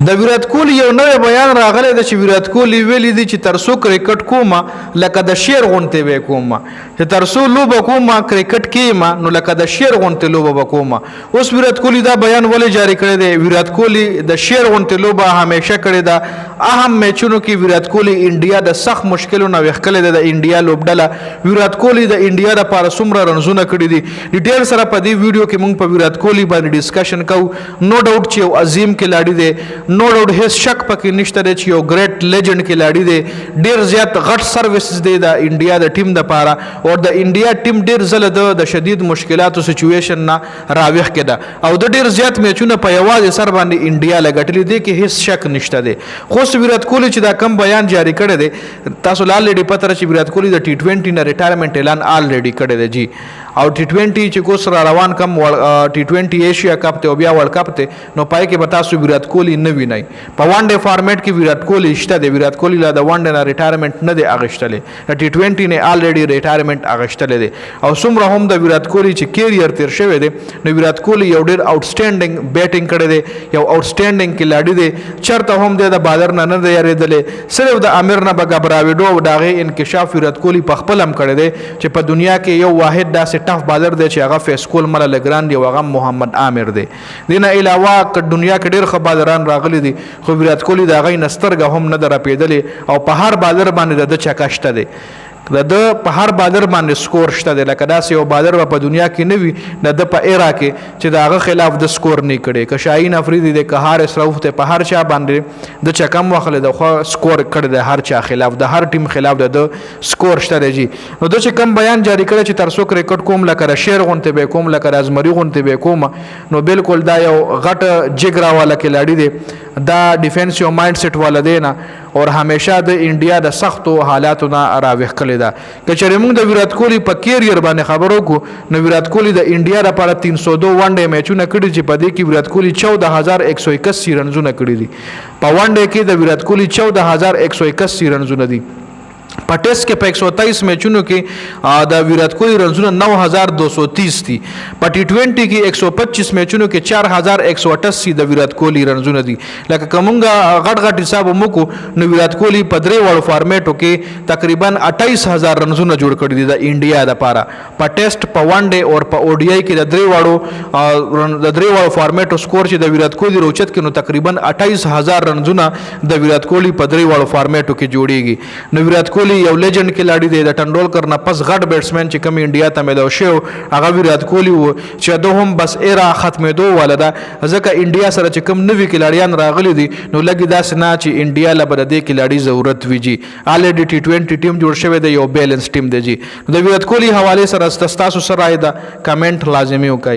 د ویرات کوهلی یو نوی بیان راغلی دی چې ویرات کوهلی ویلي دي چې تر څو کرکټ کومه لکه د شیر غونتې به کومه چې تر څو لوبه کومه کرکټ کېما نو لکه د شیر غونتې لوبه به کومه. اوس ویرات کوهلی دا بیان ولې جاری کړی دی؟ ویرات کوهلی د شیر غونتې لوبه همیشه کړې ده. اهم میچونو کې ویرات کوهلی انډیا د سخت مشکلو نه وښکلی دی. د انډیا لوبډله ویرات کوهلی د انډیا لپاره څومره رنزونه کړي دي ډیټیل سره په دې ویډیو کې موږ په ویرات کوهلی باندې ډسکشن کوو. نو ډاوټ چې یو عظیم کھلاړي دی، نو ډاوټ هیڅ شک پکې نشته دی چې یو ګریټ لیجنډ کھلاړي دی. ډیر زیات غټ سروسز دی د انډیا د ټیم لپاره او د انډیا ټیم ډیر زله د شدید مشکلاتو سچويشن نه راوښ کېده او د ډیر زیات میچونه په یوازې سر باندې انډیا لګټلي دي کې هیڅ شک نشته دی. خو ویرات کوهلی چې دا کم بیان جاری کړی دی تاسو آلریډي پته چې ویرات کوهلی د ټي 20 نه ریټایرمنټ اعلان آلریډي کړی دی جی. او ټي 20 چې کوس را روان کم ټي 20 ایشیا کپ ته او بیا ورلد کپ ته نو پای کې به تاسو ویرات کوهلی نه وینئ. په وان ډے فارمیټ کې ویرات کوهلی شته دی. ویرات کوهلی لا د وان ډے نه ریټایرمنټ نه دی اغشتلې، د ټي 20 نه آلریډي ریټایرمنټ اغشتلې دی. او څومره هم د ویرات کوهلی چې کیریئر تیر شوی دی نو ویرات کوهلی یو ډیر آوټسټینډینګ بیټینګ کړی دی، یو آوټسټینډینګ کھلاړي دی. چرته هم د بالر نه دی یریدلې، صرف د امیر نه بغبراویډو او داغه انکشاف ویرات کوهلی په خپل هم کړی دی چې په دنیا کې یو واحد داسې ټف بالر دی چې هغه فیس کول مل لګران دی او هغه محمد عامر دی. دینه علاوه دنیا کې ډیر ښه بالران راغلي دي خو ویرات کوهلی د هغې نه سترګه هم نه ده رپېدلې او په هر بالر باندې د چکه شته دی. د په هر بالر باندې سکور شته دی. لکه داسې یو بالر په دنیا کې نه وي د په ایرا کې چې د هغه خلاف د سکور نه کړي. که شاهین افریدي د که حارث رؤف ته په هر چا باندې د چکم واخلې د خو سکور کړی د هر چا خلاف، د هر ټیم خلاف د سکور شته دی جی. نو د چې کم بیان جاری کړی چې تر څو کرکټ کوم لکه د شیر غونتې به کوم لکه د ازمري غونتې به کوم نو بالکل دا یو غټ جګرا والا کھلاړي دی، دا ډیفنسیو مایند سیټ والا دی نه اور همیشه د انډیا د سختو حالاتو نه راوښ کړی ده. که چېرې موږ د ویرات کوهلی په کیریئر باندې خبرو کو نو ویرات کوهلی د انډیا لپاره 302 ون ډے میچونه کړي چې په دې کې ویرات کوهلی 14181 رنزونه کړي دي. په ون ډے کې د ویرات کوهلی 14181 رنزونه دي. په ټیسټ کې په 123 میچونو کې د ویرات کوهلی رنزونه 9230 دي. په ټي 20 کې 125 میچونو کې 4188 د ویرات کوهلی رنزونه دي. لکه کومګه غټ حساب موکو نو ویرات کوهلی په درې وړو فارمیټو کې تقریبا 28000 رنزونه جوړ کړي دي د انډیا لپاره. په ټیسټ په ون ډے او په او ډي آی کې د درې وړو فارمیټو سکور چې د ویرات کوهلی روچت کې نو تقریبا 28000 رنزونه د ویرات کوهلی په درې وړو فارمیټو کې جوړیږي. نو ویرات کوهلی یو لیجنډ کھلاړي دی. د ټنډولکر نه پس غټ بیټسمن چې کوم انډیا ته ملو شو هغه ویرات کوهلی و چې دوه هم بس ایرا ختمېدو ولدا ځکه انډیا سره چې کوم نوي کھلاړیان راغلي دي نو لګي داسې نه چې انډیا لپاره د کھلاړي ضرورت ویجی. آلریډي ټي 20 ټیم جوړ شوی دی، یو بیلنس ټیم دی جی. د ویرات کوهلی حواله سره تاسو سره راي دا کمنټ لازمي وکړئ.